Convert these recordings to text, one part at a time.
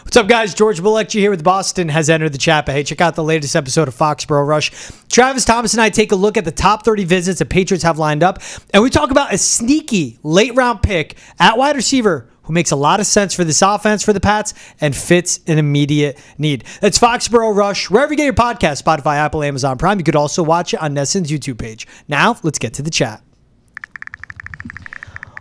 What's up, guys? George Balekji here with Boston has entered the chat. But hey, check out the latest episode of Foxborough Rush. Travis Thomas and I take a look at the top 30 visits the Patriots have lined up, and we talk about a sneaky late-round pick at wide receiver who makes a lot of sense for this offense for the Pats and fits an immediate need. That's Foxborough Rush, wherever you get your podcast, Spotify, Apple, Amazon Prime. You could also watch it on Nesson's YouTube page. Now, let's get to the chat.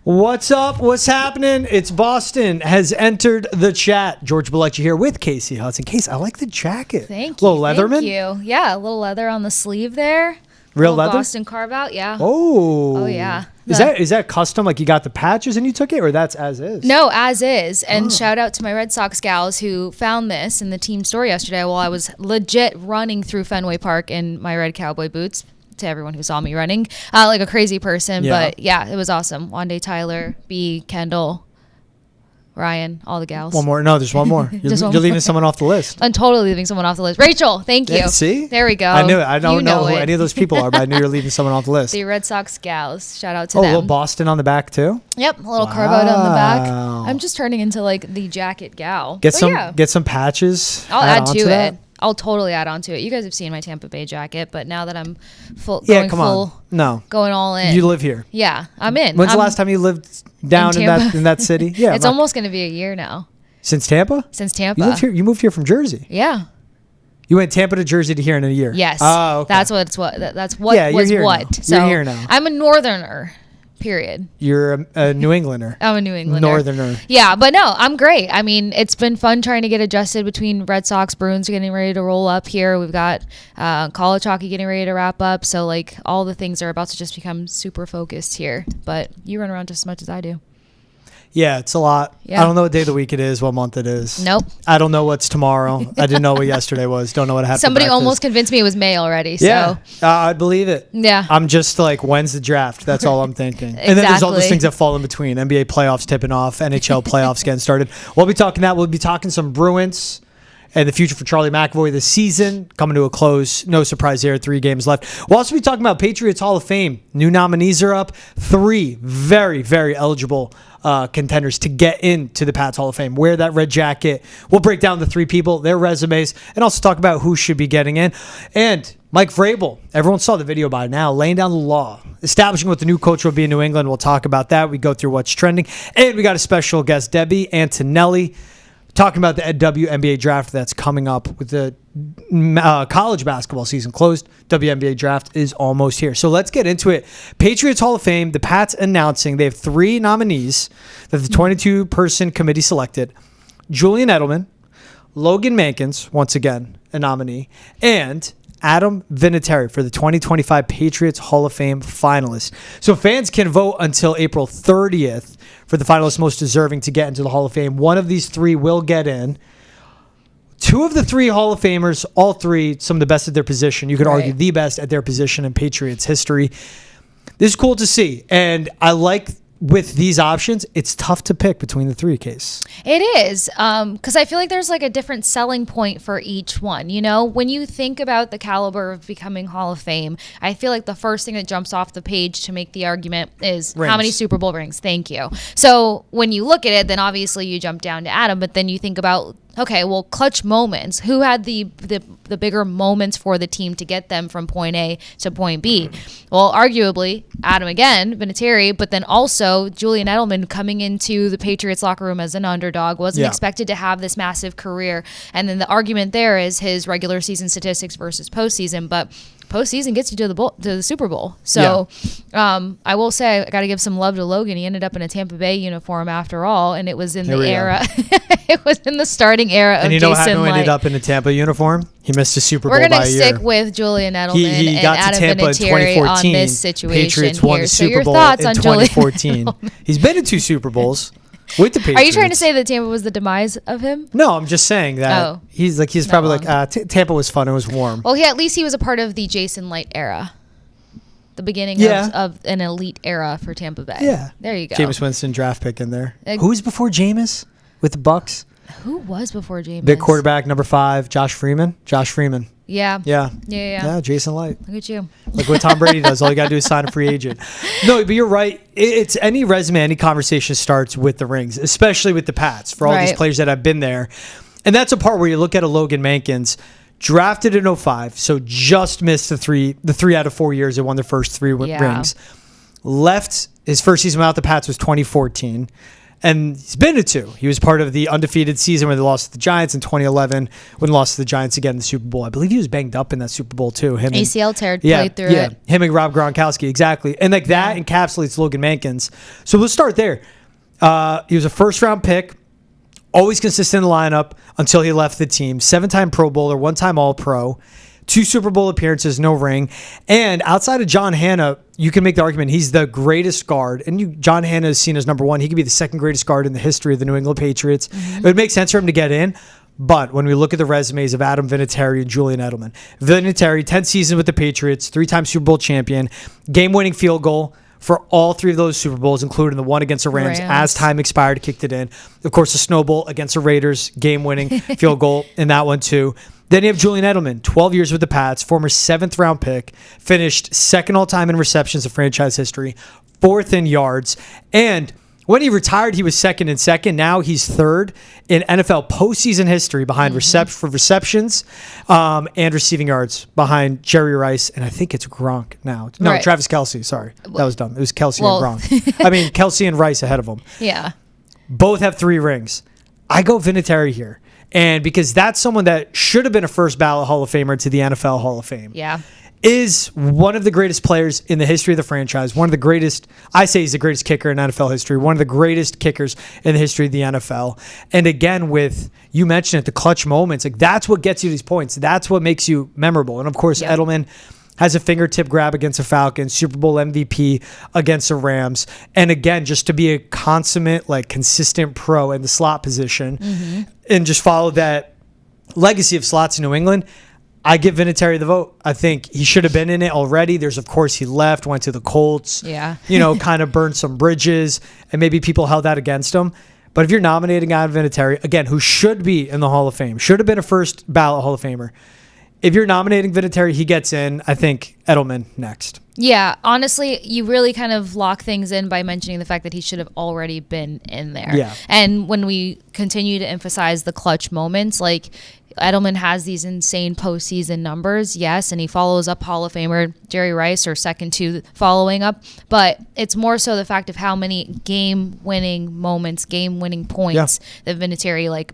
What's up? What's happening? It's Boston has entered the chat. George Balekji here with Kasey Hudson. Casey, I like the jacket. Thank you. Little Leatherman? Thank you. Yeah, a little leather on the sleeve there. Real leather? Boston carve out, yeah. Oh. Oh, yeah. Is that custom? Like you got the patches and you took it, or that's as is? No, as is. And shout out to my Red Sox gals who found this in the team store yesterday while I was legit running through Fenway Park in my red cowboy boots. To everyone who saw me running like a crazy person. Yeah. But yeah, it was awesome. Wande, Tyler, B, Kendall, Ryan, all the gals. One more. No, there's one more. You're leaving someone off the list. I'm totally leaving someone off the list. Rachel, thank you. Yeah, see? There we go. I knew it. I don't know who it. any of those people are, but I knew you're leaving someone off the list. The Red Sox gals. Shout out to A them. little Boston on the back too? Yep, a little carve out on the back. Wow. I'm just turning into like the jacket gal. Get But some patches. I'll add to that. it. I'll totally add on to it. You guys have seen my Tampa Bay jacket, but now that I'm going all in. You live here. Yeah, I'm in. When's the last time you lived down in that city? Yeah, it's almost going to be a year now. Since Tampa? Since Tampa. You lived here. You moved here from Jersey. Yeah. You went Tampa to Jersey to here in a year. Yes. Oh, okay. That's what Yeah, was you're here what. now. So you're here now. I'm a northerner. Period. You're a New Englander. I'm a New Englander. Northerner. Yeah, but no, I'm great. I mean, it's been fun trying to get adjusted between Red Sox, Bruins getting ready to roll up here. We've got college hockey getting ready to wrap up. So, like, all the things are about to just become super focused here. But you run around just as much as I do. Yeah, it's a lot. Yeah. I don't know what day of the week it is, what month it is. Nope. I don't know what's tomorrow. I didn't know what yesterday was. Don't know what happened. Somebody almost convinced me it was May already. So. Yeah, I'd believe it. Yeah. I'm just like, when's the draft? That's all I'm thinking. Exactly. And then there's all those things that fall in between. NBA playoffs tipping off, NHL playoffs getting started. We'll be talking that. We'll be talking some Bruins and the future for Charlie McAvoy this season coming to a close. No surprise there. 3 games left. We'll also be talking about Patriots Hall of Fame. New nominees are up. 3 very, very eligible contenders to get into the Pats Hall of Fame. Wear that red jacket. We'll break down the 3 people, their resumes, and also talk about who should be getting in. And Mike Vrabel, everyone saw the video by now, laying down the law, establishing what the new coach will be in New England. We'll talk about that. We go through what's trending. And we got a special guest, Debbie Antonelli, talking about the WNBA draft that's coming up with the college basketball season closed. WNBA draft is almost here. So let's get into it. Patriots Hall of Fame, the Pats announcing they have 3 nominees that the 22-person committee selected. Julian Edelman, Logan Mankins, once again, a nominee, and Adam Vinatieri for the 2025 Patriots Hall of Fame finalists. So fans can vote until April 30th for the finalists most deserving to get into the Hall of Fame. One of these 3 will get in. 2 of the 3 Hall of Famers, all 3, some of the best at their position. You could argue the best at their position in Patriots history. This is cool to see. And I like with these options, it's tough to pick between the 3 case. It is, because I feel like there's like a different selling point for each one. You know, when you think about the caliber of becoming Hall of Fame, I feel like the first thing that jumps off the page to make the argument is rings. How many Super Bowl rings? Thank you. So when you look at it, then obviously you jump down to Adam, but then you think about, okay, well, clutch moments. Who had the bigger moments for the team to get them from point A to point B? Well, arguably, Adam again, Vinatieri, but then also Julian Edelman coming into the Patriots locker room as an underdog, wasn't expected to have this massive career. And then the argument there is his regular season statistics versus postseason, but postseason gets you to the Super Bowl. So I will say I got to give some love to Logan. He ended up in a Tampa Bay uniform after all, and it was in the era. It was in the starting era of And you know what Jason happened when he ended Light. up in a Tampa uniform? He missed a Super Bowl We're by going a to year. stick with Julian Edelman He and got to Adam Tampa in Vinatieri 2014. on this situation Patriots won here. the So Super your Bowl thoughts in on Julian 2014. Edelman. He's been in 2 Super Bowls with the Patriots. Are you trying to say that Tampa was the demise of him? No, I'm just saying that he's probably like Tampa was fun. It was warm. Well, at least he was a part of the Jason Light era. The beginning of an elite era for Tampa Bay. Yeah. There you go. Jameis Winston draft pick in there. Who's before Jameis with the Bucks? Who was before Jameis? Big quarterback, number 5, Josh Freeman. Yeah. Yeah, Jason Light. Look at you. Like what Tom Brady does. All you got to do is sign a free agent. No, but you're right. It's any resume, any conversation starts with the rings, especially with the Pats. For all these players that have been there, And that's a part where you look at a Logan Mankins, drafted in 05, so just missed the three out of 4 years they won their first three rings. Left his first season without the Pats was 2014. And he's been to two. He was part of the undefeated season where they lost to the Giants in 2011 when they lost to the Giants again in the Super Bowl. I believe he was banged up in that Super Bowl too. Him ACL tear, played through it. Him and Rob Gronkowski, exactly. And like that encapsulates Logan Mankins. So we'll start there. He was a first-round pick, always consistent in the lineup until he left the team. 7-time Pro Bowler, 1-time All-Pro. 2 Super Bowl appearances, no ring. And outside of John Hannah, you can make the argument he's the greatest guard. And John Hannah is seen as number one. He could be the second greatest guard in the history of the New England Patriots. It would make sense for him to get in. But when we look at the resumes of Adam Vinatieri and Julian Edelman, Vinatieri, 10 seasons with the Patriots, 3-time Super Bowl champion, game-winning field goal for all 3 of those Super Bowls, including the one against the Rams. As time expired, kicked it in. Of course, the snowball against the Raiders, game-winning field goal in that one too. Then you have Julian Edelman, 12 years with the Pats, former 7th-round pick, finished second all-time in receptions of franchise history, 4th in yards, and when he retired, he was second in second. Now he's 3rd in NFL postseason history behind for receptions and receiving yards behind Jerry Rice, and I think it's Gronk now. No, Travis Kelce, sorry. That was dumb. It was Kelce and Gronk. I mean, Kelce and Rice ahead of him. Yeah. Both have 3 rings. I go Vinatieri here. And because that's someone that should have been a first ballot Hall of Famer to the NFL Hall of Fame. Yeah. Is one of the greatest players in the history of the franchise. One of the greatest, I say he's the greatest kicker in NFL history. One of the greatest kickers in the history of the NFL. And again, you mentioned it, the clutch moments. Like that's what gets you these points. That's what makes you memorable. And of course, Edelman has a fingertip grab against the Falcons, Super Bowl MVP against the Rams. And again, just to be a consummate, like consistent pro in the slot position and just follow that legacy of slots in New England, I give Vinatieri the vote. I think he should have been in it already. There's, of course, he left, went to the Colts, kind of burned some bridges, and maybe people held that against him. But if you're nominating Adam Vinatieri, again, who should be in the Hall of Fame, should have been a first ballot Hall of Famer, if you're nominating Vinatieri, he gets in. I think Edelman next. Yeah, honestly, you really kind of lock things in by mentioning the fact that he should have already been in there. Yeah. And when we continue to emphasize the clutch moments, like Edelman has these insane postseason numbers, yes, and he follows up Hall of Famer Jerry Rice, or second to following up. But it's more so the fact of how many game-winning moments, game-winning points that Vinatieri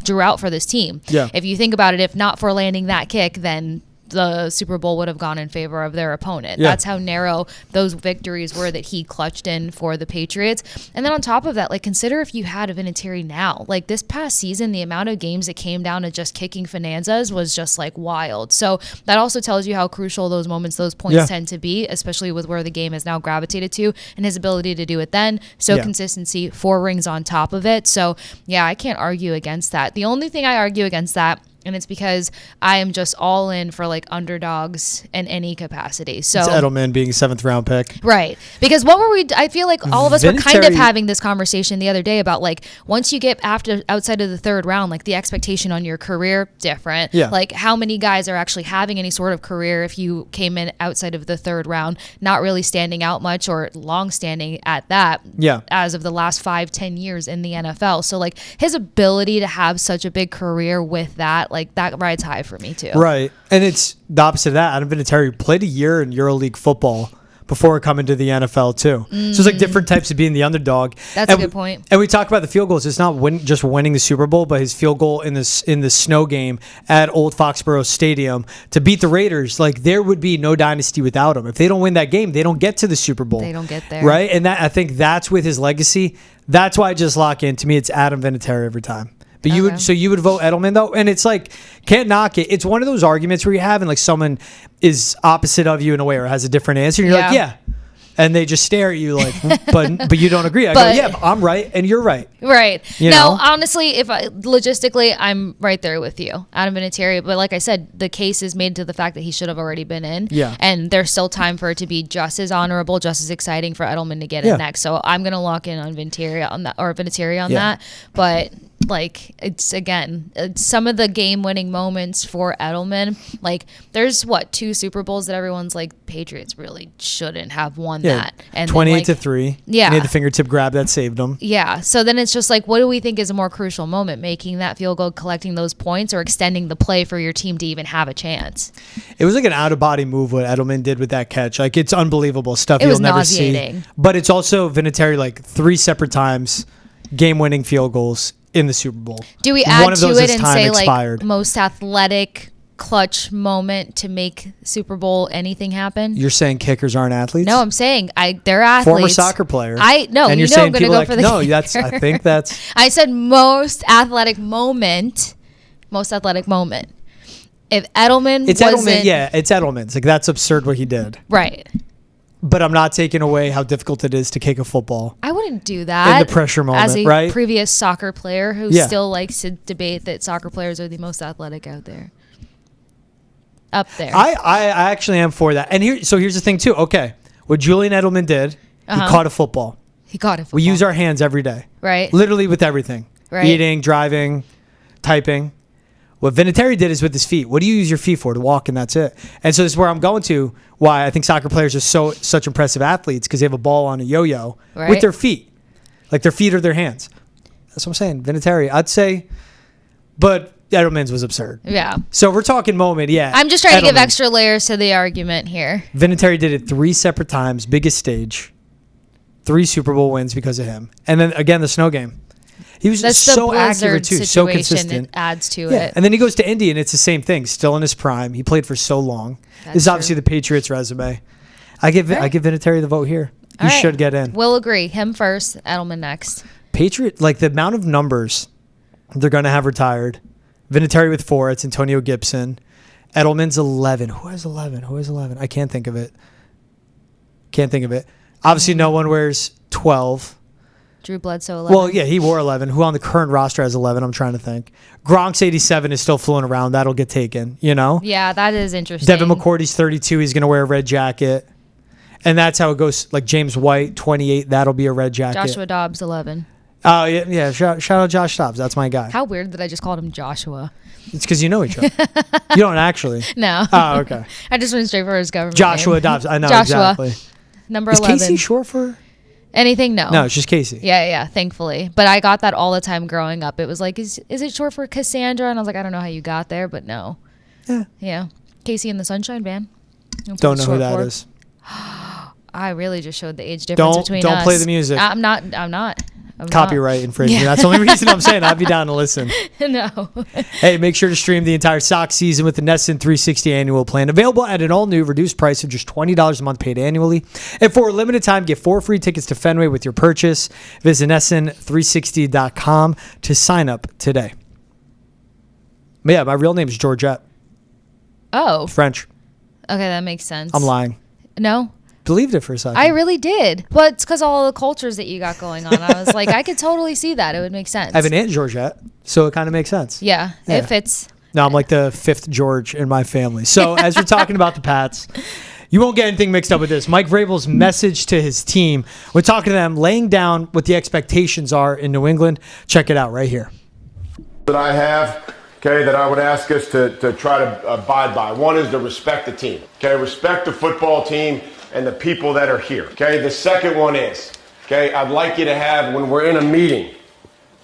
drew out for this team. Yeah. If you think about it, if not for landing that kick, then the Super Bowl would have gone in favor of their opponent. Yeah. That's how narrow those victories were that he clutched in for the Patriots. And then on top of that, consider if you had a Vinatieri now. This past season, the amount of games that came down to just kicking finanzas was just wild. So that also tells you how crucial those moments, those points tend to be, especially with where the game has now gravitated to and his ability to do it then. So consistency, 4 rings on top of it. So yeah, I can't argue against that. The only thing I argue against that, and it's because I am just all in for underdogs in any capacity. So it's Edelman being a 7th-round pick. Right. Because what were we, I feel like all of us were kind of having this conversation the other day about once you get outside of the 3rd round, the expectation on your career, different. Yeah. How many guys are actually having any sort of career if you came in outside of the 3rd round, not really standing out much or long standing at that. Yeah. As of the last 5-10 years in the NFL. So his ability to have such a big career with that, that rides high for me too. Right. And it's the opposite of that. Adam Vinatieri played a year in EuroLeague football before coming to the NFL too. So it's different types of being the underdog. That's a good point. And we talk about the field goals. It's not just winning the Super Bowl, but his field goal in the snow game at Old Foxborough Stadium to beat the Raiders. There would be no dynasty without him. If they don't win that game, they don't get to the Super Bowl. They don't get there. Right? And I think that's with his legacy. That's why I just lock in. To me, it's Adam Vinatieri every time. But you would vote Edelman though, and it's can't knock it. It's one of those arguments where you're having someone is opposite of you in a way or has a different answer, and you're yeah, and they just stare at you but you don't agree. I go, yeah, I'm right and you're right. Right. No, honestly, logistically, I'm right there with you, Adam Vinatieri. But like I said, the case is made to the fact that he should have already been in. Yeah. And there's still time for it to be just as honorable, just as exciting for Edelman to get in next. So I'm gonna lock in on Vinatieri on that, or Vinatieri on that. But Like, it's some of the game-winning moments for Edelman. Like, there's 2 Super Bowls that everyone's like, Patriots really shouldn't have won that. And 28-3. Yeah, he had the fingertip grab that saved them. Yeah. So then it's just like, what do we think is a more crucial moment? Making that field goal, collecting those points, or extending the play for your team to even have a chance? It was like an out-of-body move what Edelman did with that catch. Like, it's unbelievable stuff It was you'll never nauseating. see. But it's also Vinatieri, like 3 separate times, game-winning field goals in the Super Bowl. Do we add One of to those it is and time say expired. like most athletic clutch moment to make Super Bowl anything happen? You're saying kickers aren't athletes? No, I'm saying they're athletes. Former soccer player. And you're I'm going saying to people go like, for the no, kicker. I think that's. I said most athletic moment. Most athletic moment. If Edelman It's wasn't, Edelman. Yeah, it's Edelman's. Like, that's absurd what he did. right. But I'm not taking away how difficult it is to kick a football. I wouldn't do that. In the pressure moment, as a right? previous soccer player who Yeah. still likes to debate that soccer players are the most athletic out there. Up there. I actually am for that. And here's the thing too. Okay, what Julian Edelman did, he caught a football. He caught it. We use our hands every day. Right. Literally with everything. Right. Eating, driving, typing. What Vinatieri did is with his feet. What do you use your feet for? To walk, and that's it. And so this is where I'm going to, why I think soccer players are such impressive athletes, because they have a ball on a yo-yo with their feet. Like, their feet or their hands. That's what I'm saying. Vinatieri, I'd say, but Edelman's was absurd. Yeah. So we're talking moment, yeah. I'm just trying to give Edelman. extra layers to the argument here. Vinatieri did it 3 separate times, biggest stage, 3 Super Bowl wins because of him. And then, again, the snow game. He was That's so the accurate, blizzard too, so situation. consistent. It adds to Yeah, it. and then he goes to Indy, and it's the same thing. Still in his prime. He played for so long. That's This is obviously true. the Patriots resume. I give Vinatieri the vote here. He All right. should get in. We'll agree. Him first, Edelman next. Patriot, like the amount of numbers they're going to have retired. Vinatieri with 4. It's Antonio Gibson. Edelman's 11. Who has 11? I can't think of it. Obviously, no one wears 12. Drew Bledsoe 11. Well, yeah, he wore 11. Who on the current roster has 11? I'm trying to think. Gronk's 87 is still floating around. That'll get taken, you know? Yeah, that is interesting. Devin McCourty's 32. He's going to wear a red jacket. And that's how it goes. Like James White, 28. That'll be a red jacket. Joshua Dobbs 11. Oh, yeah. Shout out Josh Dobbs. That's my guy. How weird that I just called him Joshua. It's because you know each other. You don't actually. No. Oh, okay. I just went straight for his government Joshua name. Dobbs. I know Joshua. exactly. Number Is 11. Casey short for? Anything? No. No, it's just Casey. Yeah, thankfully. But I got that all the time growing up. It was like, is it short for Cassandra? And I was like, I don't know how you got there, but no. Yeah. Yeah. Casey and the Sunshine Band. That's Don't what know it's who short that for. is. I really just showed the age difference between us. Don't play the music. I'm not. Copyright infringement. That's the only reason I'm saying I'd be down to listen. No. Hey, make sure to stream the entire Sox season with the Nesson 360 annual plan. Available at an all-new reduced price of just $20 a month paid annually. And for a limited time, get 4 free tickets to Fenway with your purchase. Visit Nesson360.com to sign up today. But yeah, my real name is Georgette. Oh. French. Okay, that makes sense. I'm lying. No? Believed it for a second. I really did. But it's because all the cultures that you got going on. I was like, I could totally see that. It would make sense. I have an aunt Georgette, so it kind of makes sense. Yeah, Yeah. it fits. No, I'm like the 5th George in my family. So as we're talking about the Pats, you won't get anything mixed up with this. Mike Vrabel's message to his team. We're talking to them, laying down what the expectations are in New England. Check it out right here. That I have, okay, that I would ask us to try to abide by. One is to respect the team, okay, respect the football team and the people that are here, okay. The second one is, okay, I'd like you to have, when we're in a meeting,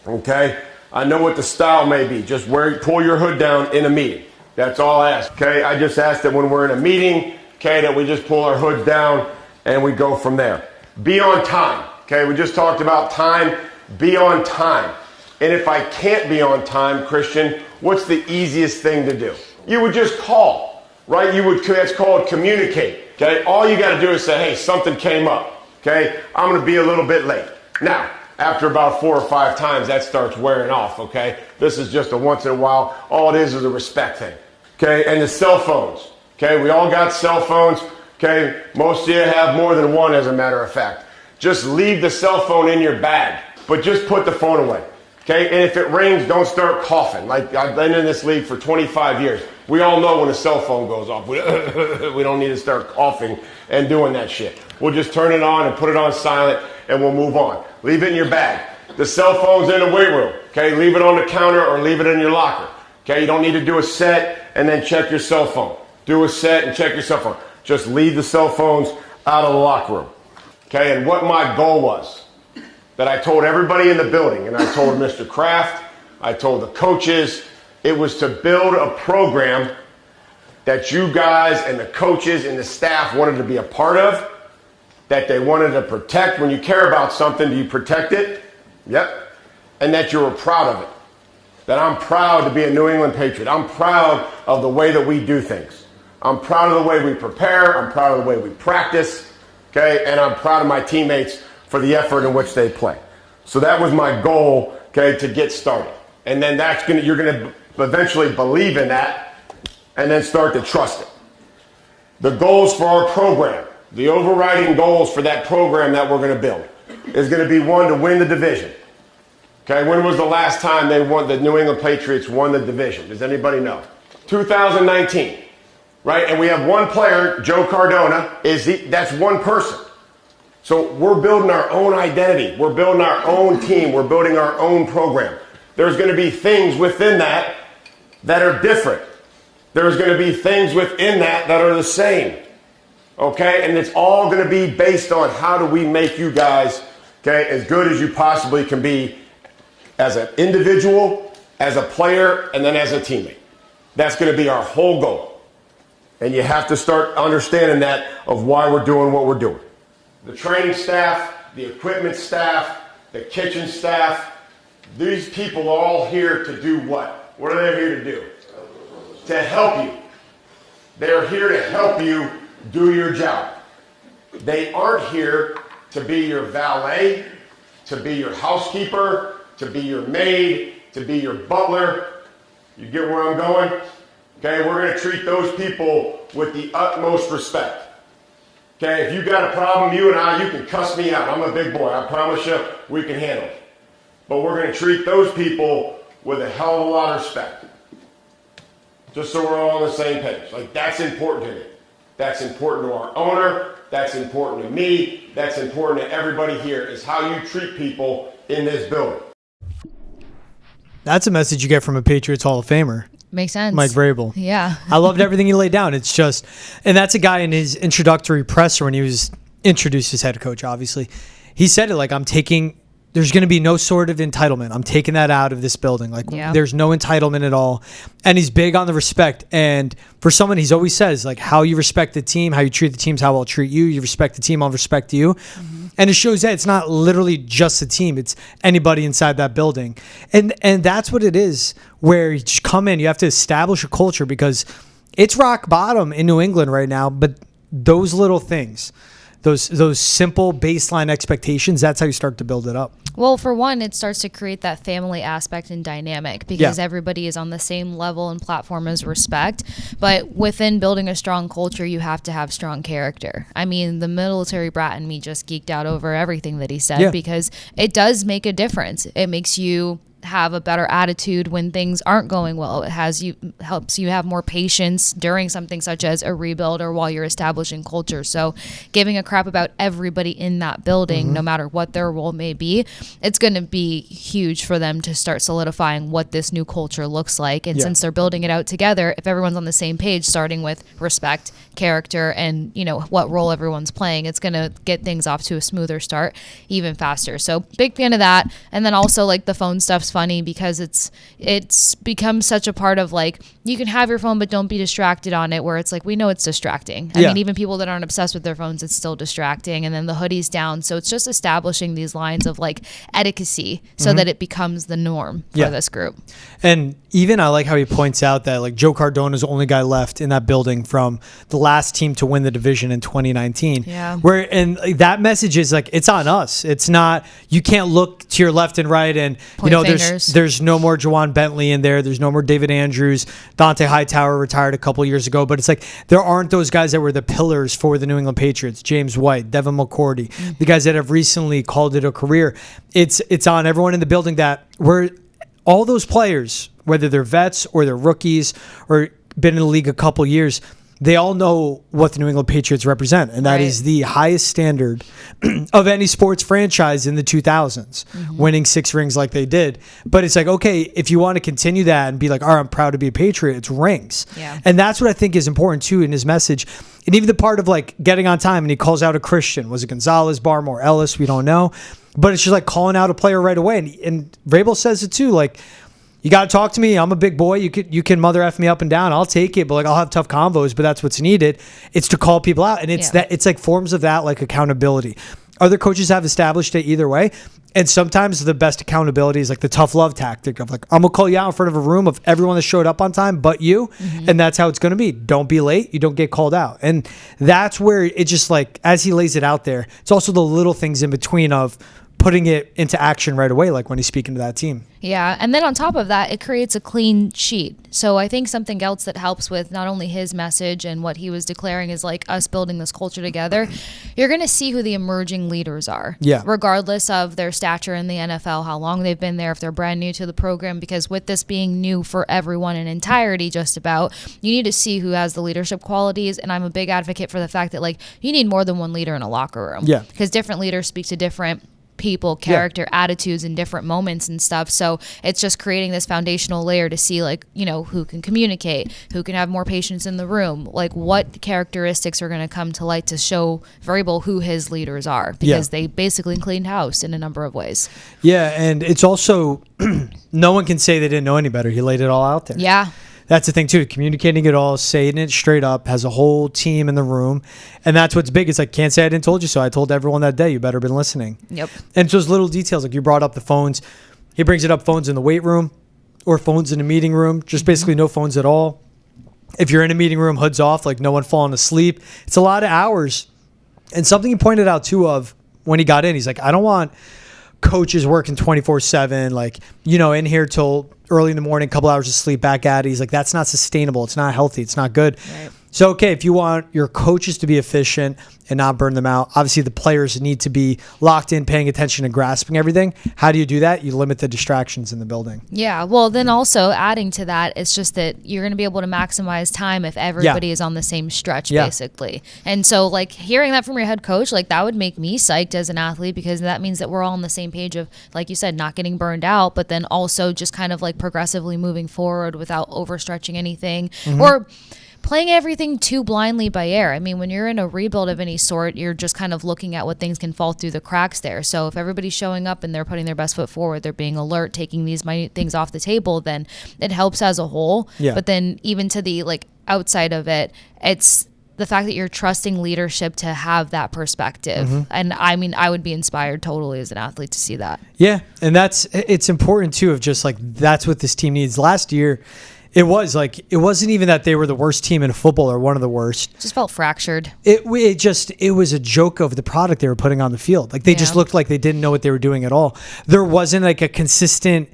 okay, I know what the style may be, just pull your hood down in a meeting. That's all I ask, okay. I just ask that when we're in a meeting, okay, that we just pull our hoods down and we go from there. Be on time, okay, we just talked about time. Be on time. And if I can't be on time, Christian, what's the easiest thing to do? You would just call, right? That's called communicate, okay? All you got to do is say, hey, something came up, okay? I'm going to be a little bit late. Now, after about 4 or 5 times, that starts wearing off, okay? This is just a once in a while. All it is a respect thing, okay? And the cell phones, okay? We all got cell phones, okay? Most of you have more than one, as a matter of fact. Just leave the cell phone in your bag, but just put the phone away. Okay, and if it rings, don't start coughing. Like, I've been in this league for 25 years. We all know when a cell phone goes off. We don't need to start coughing and doing that shit. We'll just turn it on and put it on silent, and we'll move on. Leave it in your bag. The cell phone's in the weight room. Okay, leave it on the counter or leave it in your locker. Okay, you don't need to do a set and then check your cell phone. Do a set and check your cell phone. Just leave the cell phones out of the locker room. Okay, and what my goal was, that I told everybody in the building, and I told Mr. Kraft, I told the coaches, it was to build a program that you guys and the coaches and the staff wanted to be a part of, that they wanted to protect. When you care about something, do you protect it? Yep. And that you were proud of it. That I'm proud to be a New England Patriot. I'm proud of the way that we do things. I'm proud of the way we prepare. I'm proud of the way we practice. Okay? And I'm proud of my teammates for the effort in which they play. So that was my goal, okay, to get started. And then you're gonna eventually believe in that and then start to trust it. The goals for our program, the overriding goals for that program that we're gonna build is gonna be, one, to win the division. Okay, when was the last time the New England Patriots won the division? Does anybody know? 2019, right? And we have one player, Joe Cardona, that's one person. So we're building our own identity. We're building our own team. We're building our own program. There's going to be things within that are different. There's going to be things within that are the same. Okay? And it's all going to be based on how do we make you guys, okay, as good as you possibly can be as an individual, as a player, and then as a teammate. That's going to be our whole goal. And you have to start understanding that of why we're doing what we're doing. The training staff, the equipment staff, the kitchen staff, these people are all here to do what? What are they here to do? To help you. They're here to help you do your job. They aren't here to be your valet, to be your housekeeper, to be your maid, to be your butler. You get where I'm going? Okay, we're going to treat those people with the utmost respect. Okay, if you got a problem, you can cuss me out. I'm a big boy. I promise you, we can handle it. But we're going to treat those people with a hell of a lot of respect. Just so we're all on the same page. Like, that's important to me. That's important to our owner. That's important to me. That's important to everybody here, is how you treat people in this building. That's a message you get from a Patriots Hall of Famer. Makes sense. Mike Vrabel. Yeah. I loved everything he laid down. It's just, and that's a guy in his introductory presser when he was introduced as head coach, obviously. He said it like, there's going to be no sort of entitlement. I'm taking that out of this building. Like, There's no entitlement at all. And he's big on the respect. And for someone, he's always says, like, how you respect the team, how you treat the team is how I'll treat you. You respect the team, I'll respect you. Mm-hmm. And it shows that it's not literally just the team. It's anybody inside that building. And that's what it is, where you just come in, you have to establish a culture, because it's rock bottom in New England right now. But those little things, those simple baseline expectations, that's how you start to build it up. Well, for one, it starts to create that family aspect and dynamic, because everybody is on the same level and platform as respect. But within building a strong culture, you have to have strong character. I mean, the military brat in me just geeked out over everything that he said, because it does make a difference. It makes you have a better attitude when things aren't going well. It helps you have more patience during something such as a rebuild or while you're establishing culture. So giving a crap about everybody in that building, no matter what their role may be, it's going to be huge for them to start solidifying what this new culture looks like. And since they're building it out together, if everyone's on the same page, starting with respect, character, and what role everyone's playing, it's going to get things off to a smoother start even faster. So big fan of that. And then also, like, the phone stuff's funny, because it's become such a part of, like, you can have your phone but don't be distracted on it, where it's like, we know it's distracting. I mean, even people that aren't obsessed with their phones, it's still distracting. And then the hoodie's down. So it's just establishing these lines of, like, etiquette so that it becomes the norm for this group. And even I like how he points out that, like, Joe Cardona's the only guy left in that building from the last team to win the division in 2019. Yeah. And that message is, like, it's on us. It's not, you can't look to your left and right and, there's no more Juwan Bentley in there. There's no more David Andrews. Dante Hightower retired a couple years ago. But it's like, there aren't those guys that were the pillars for the New England Patriots. James White, Devin McCourty, the guys that have recently called it a career. It's on everyone in the building that we're all those players, whether they're vets or they're rookies or been in the league a couple years, they all know what the New England Patriots represent, and that is the highest standard of any sports franchise in the 2000s, winning 6 rings like they did. But it's like, okay, if you want to continue that and be like, all right, I'm proud to be a Patriot, it's rings. Yeah. And that's what I think is important too in his message. And even the part of like getting on time, and he calls out a Christian. Was it Gonzalez, Barmore, Ellis? We don't know. But it's just like calling out a player right away. And Vrabel says it too, like, you got to talk to me. I'm a big boy. You can mother F me up and down. I'll take it, but like I'll have tough convos, but that's what's needed. It's to call people out. And it's like forms of that, like accountability. Other coaches have established it either way. And sometimes the best accountability is like the tough love tactic of like, I'm going to call you out in front of a room of everyone that showed up on time but you. And that's how it's going to be. Don't be late. You don't get called out. And that's where it just like, as he lays it out there, it's also the little things in between of putting it into action right away, like when he's speaking to that team. Yeah, and then on top of that, it creates a clean sheet. So I think something else that helps with not only his message and what he was declaring is like us building this culture together. You're going to see who the emerging leaders are, regardless of their stature in the NFL, how long they've been there, if they're brand new to the program, because with this being new for everyone in entirety just about, you need to see who has the leadership qualities. And I'm a big advocate for the fact that like you need more than one leader in a locker room. Yeah. Because different leaders speak to different people, character, attitudes in different moments and stuff. So it's just creating this foundational layer to see like, you know, who can communicate, who can have more patience in the room, like what characteristics are going to come to light to show Vrabel who his leaders are, because they basically cleaned house in a number of ways. Yeah. And it's also, no one can say they didn't know any better. He laid it all out there. Yeah. That's the thing too, communicating it all, saying it straight up, has a whole team in the room. And that's what's big. It's like, can't say I didn't told you so. I told everyone that day, you better have been listening. Yep. And it's those little details, like you brought up the phones. He brings it up, phones in the weight room or phones in the meeting room, just basically no phones at all. If you're in a meeting room, hoods off, like no one falling asleep. It's a lot of hours. And something he pointed out too of when he got in, he's like, I don't want coaches working 24/7, like, you know, in here till early in the morning, couple hours of sleep, back at it. He's like, that's not sustainable. It's not healthy. It's not good. Right. So, okay, if you want your coaches to be efficient and not burn them out, obviously the players need to be locked in, paying attention and grasping everything. How do you do that? You limit the distractions in the building. Yeah. Well, then also adding to that, it's just that you're going to be able to maximize time if everybody is on the same stretch, basically. And so like hearing that from your head coach, like that would make me psyched as an athlete, because that means that we're all on the same page of, like you said, not getting burned out, but then also just kind of like progressively moving forward without overstretching anything or playing everything too blindly by ear. I mean, when you're in a rebuild of any sort, you're just kind of looking at what things can fall through the cracks there. So if everybody's showing up and they're putting their best foot forward, they're being alert, taking these minute things off the table, then it helps as a whole. Yeah. But then even to the like outside of it, it's the fact that you're trusting leadership to have that perspective. And I mean, I would be inspired totally as an athlete to see that. Yeah. And it's important too, of just like, that's what this team needs. Last year, it wasn't even that they were the worst team in football or one of the worst. Just felt fractured. It was a joke of the product they were putting on the field. Like they just looked like they didn't know what they were doing at all. There wasn't like a consistent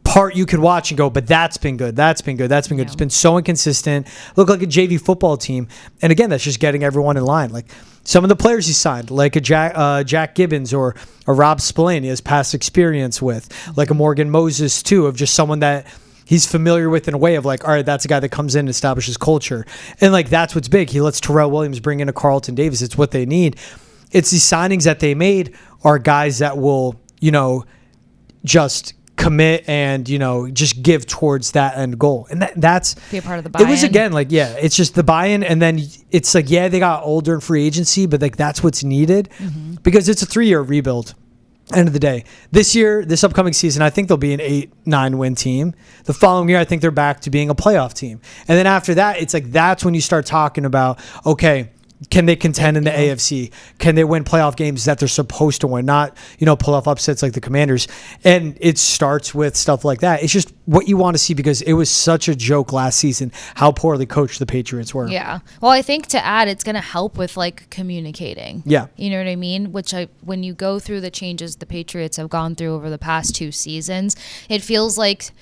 part you could watch and go, but that's been good. That's been good. That's been good. It's been so inconsistent. Looked like a JV football team. And again, that's just getting everyone in line. Like some of the players he signed, like a Jack Gibbons or a Rob Spillane, he has past experience with, like a Morgan Moses too, of just someone that he's familiar with in a way of like, all right, that's a guy that comes in and establishes culture. And like, that's what's big. He lets Terrell Williams bring in a Carlton Davis. It's what they need. It's these signings that they made are guys that will, you know, just commit and, you know, just give towards that end goal. And that's be a part of the buy-in. It was again, like, it's just the buy-in. And then it's like, they got older in free agency, but like, that's what's needed because it's a 3-year rebuild. End of the day, this upcoming season, I think they'll be an 8-9 win team. The following year, I think they're back to being a playoff team. And then after that, it's like, that's when you start talking about, okay, can they contend in the AFC? Can they win playoff games that they're supposed to win? Not, you know, pull off upsets like the Commanders. And it starts with stuff like that. It's just what you want to see because it was such a joke last season how poorly coached the Patriots were. Yeah. Well, I think to add, it's going to help with like communicating. Yeah. You know what I mean? When you go through the changes the Patriots have gone through over the past 2 seasons, it feels like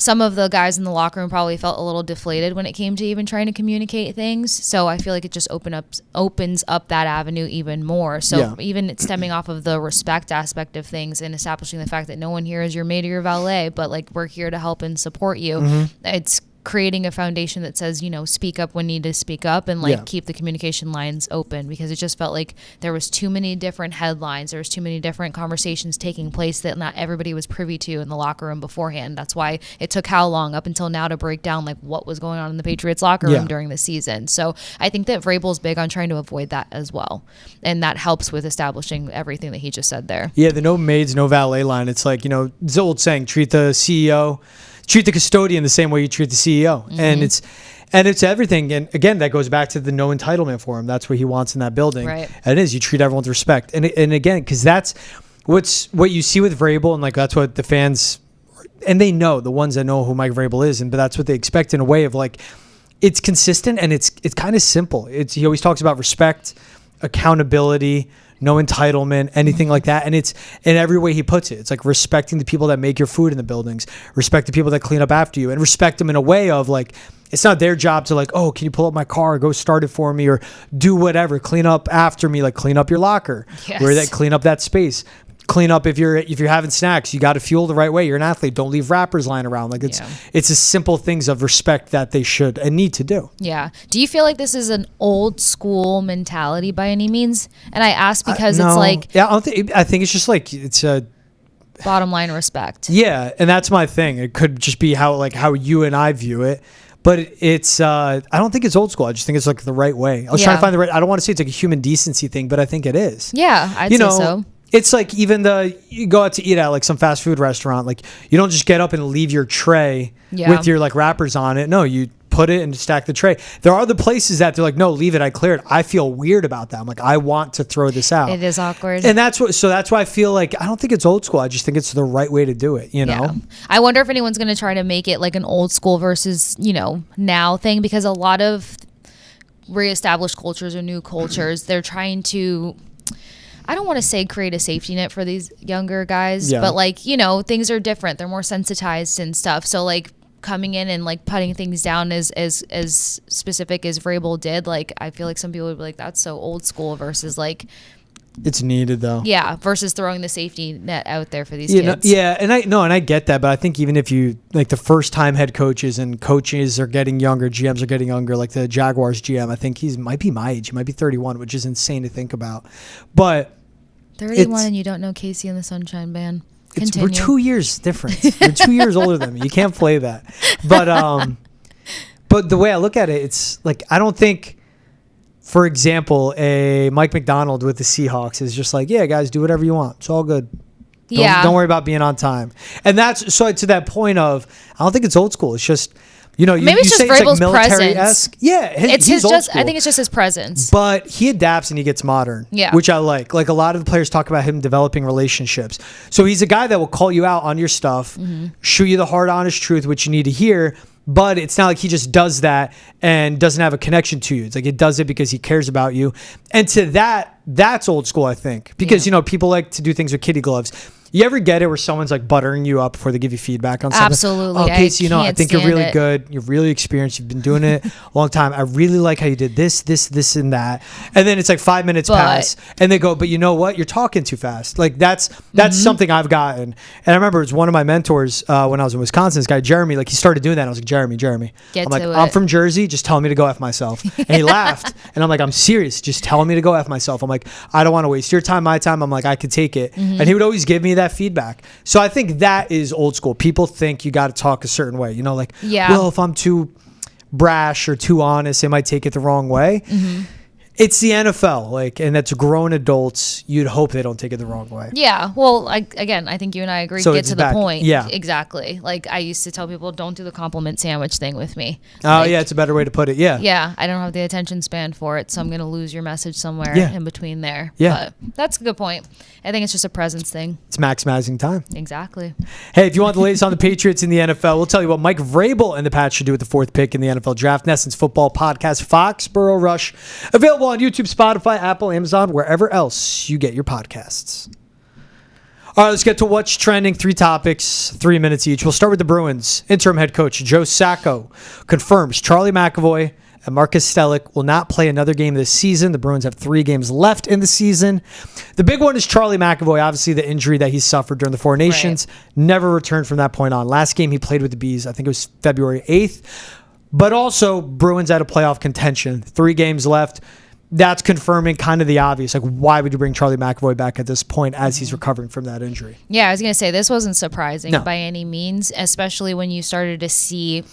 some of the guys in the locker room probably felt a little deflated when it came to even trying to communicate things. So I feel like it just opens up that avenue even more. So even stemming off of the respect aspect of things and establishing the fact that no one here is your maid or your valet, but like we're here to help and support you. It's creating a foundation that says, speak up when need to speak up and keep the communication lines open, because it just felt like there was too many different headlines. There was too many different conversations taking place that not everybody was privy to in the locker room beforehand. That's why it took how long up until now to break down what was going on in the Patriots locker room during the season. So I think that Vrabel's big on trying to avoid that as well. And that helps with establishing everything that he just said there. Yeah, the no maids, no valet line. It's like, it's the old saying, treat the custodian the same way you treat the CEO. Mm-hmm. And it's everything. And again, that goes back to the no entitlement for him. That's what he wants in that building. Right. And it is, you treat everyone with respect. And again, because that's what you see with Vrabel, and that's what the fans, and they know, the ones that know who Mike Vrabel is, but that's what they expect in a way of it's consistent and it's kind of simple. He always talks about respect, accountability, no entitlement, anything like that. And it's in every way he puts it. It's like respecting the people that make your food in the buildings, respect the people that clean up after you, and respect them in a way of it's not their job to oh, can you pull up my car, go start it for me, or do whatever, clean up after me, clean up your locker, clean up that space. Clean up if you're having snacks. You got to fuel the right way. You're an athlete. Don't leave wrappers lying around. It's a simple things of respect that they should and need to do. Yeah. Do you feel like this is an old school mentality by any means? And I ask because no. it's I think it's just it's a bottom line respect. Yeah, and that's my thing. It could just be how you and I view it. But it's I don't think it's old school. I just think it's the right way. I was trying to find the right. I don't want to say it's a human decency thing, but I think it is. Yeah, I'd say so. It's even you go out to eat at some fast food restaurant, you don't just get up and leave your tray with your wrappers on it. No, you put it and stack the tray. There are the places that they're no, leave it, I cleared. I feel weird about that. I'm I want to throw this out. It is awkward. And that's why I feel I don't think it's old school. I just think it's the right way to do it, know? I wonder if anyone's going to try to make it an old school versus, now thing, because a lot of reestablished cultures or new cultures, they're trying to, I don't want to say create a safety net for these younger guys, but things are different. They're more sensitized and stuff. So coming in and putting things down as specific as Vrabel did, I feel some people would be that's so old school versus it's needed though. Yeah, versus throwing the safety net out there for these kids. And I get that, but I think even if you the first time head coaches and coaches are getting younger, GMs are getting younger, the Jaguars GM, I think he might be my age. He might be 31, which is insane to think about. But 31 and you don't know Casey and the Sunshine Band. Continue. We're 2 years different. You're 2 years older than me. You can't play that. But the way I look at it, it's I don't think, for example, a Mike McDonald with the Seahawks is just yeah, guys, do whatever you want. It's all good. Don't worry about being on time. And that's so to that point of, I don't think it's old school. It's just, maybe it's just Vrabel's military-esque. Yeah, he's old school. I think it's just his presence. But he adapts and he gets modern, which I like. A lot of the players talk about him developing relationships. So he's a guy that will call you out on your stuff, show you the hard, honest truth, which you need to hear. But it's not he just does that and doesn't have a connection to you. It's it does it because he cares about you. And to that's old school, I think. Because, people like to do things with kitty gloves. You ever get it where someone's buttering you up before they give you feedback on something? Absolutely. Oh, Casey, I think you're really good. You're really experienced. You've been doing it a long time. I really like how you did this, and that. And then it's 5 minutes pass, and they go, but you know what? You're talking too fast. That's something I've gotten. And I remember it was one of my mentors when I was in Wisconsin, this guy, Jeremy, he started doing that. I was like, Jeremy. I'm from Jersey. Just tell me to go F myself. And he laughed. And I'm I'm serious. Just tell me to go F myself. I'm I don't want to waste your time, my time. I'm I could take it. And he would always give me that feedback. So I think that is old school. People think you got to talk a certain way, well, if I'm too brash or too honest, they might take it the wrong way. It's the NFL, and that's grown adults. You'd hope they don't take it the wrong way. Yeah. Well, again, I think you and I agree. So get to the point. Yeah. Exactly. I used to tell people, don't do the compliment sandwich thing with me. Oh, yeah. It's a better way to put it. Yeah. Yeah. I don't have the attention span for it, so I'm going to lose your message somewhere in between there. Yeah. But that's a good point. I think it's just a presence thing. It's maximizing time. Exactly. Hey, if you want the latest on the Patriots in the NFL, we'll tell you what Mike Vrabel and the Pats should do with the 4th pick in the NFL draft. Nesson's Football Podcast, Foxborough Rush. Available on YouTube, Spotify, Apple, Amazon, wherever else you get your podcasts. All right, let's get to what's trending. 3 topics, 3 minutes each. We'll start with the Bruins. Interim head coach Joe Sacco confirms Charlie McAvoy And Mark Kastelic will not play another game this season. The Bruins have 3 games left in the season. The big one is Charlie McAvoy. Obviously, the injury that he suffered during the Four Nations. Never returned from that point on. Last game he played with the Bees, I think it was February 8th. But also, Bruins out of playoff contention. 3 games left. That's confirming kind of the obvious. Like, why would you bring Charlie McAvoy back at this point as he's recovering from that injury? Yeah, I was going to say, this wasn't surprising by any means, especially when you started to see,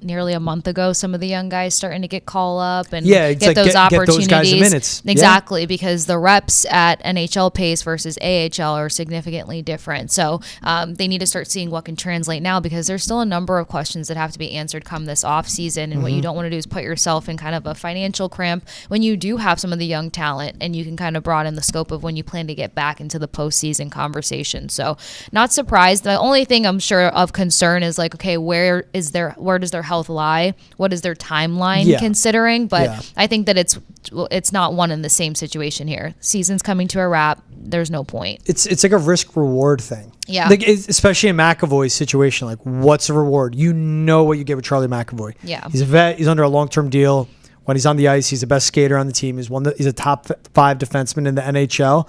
nearly a month ago, some of the young guys starting to get call up and get those opportunities. Get those guys in minutes. Exactly, because the reps at NHL pace versus AHL are significantly different. So they need to start seeing what can translate now, because there's still a number of questions that have to be answered come this offseason. And what you don't want to do is put yourself in kind of a financial cramp when you do have some of the young talent, and you can kind of broaden the scope of when you plan to get back into the postseason conversation. So not surprised. The only thing I'm sure of concern is like, okay, where does their health lie? What is their timeline considering? But I think that it's not one and the same situation here. Season's coming to a wrap. There's no point. It's like a risk reward thing. Yeah. Like, especially in McAvoy's situation, like, what's the reward? You know what you get with Charlie McAvoy. Yeah. He's a vet. He's under a long-term deal. When he's on the ice, he's the best skater on the team. He's a top 5 defenseman in the NHL.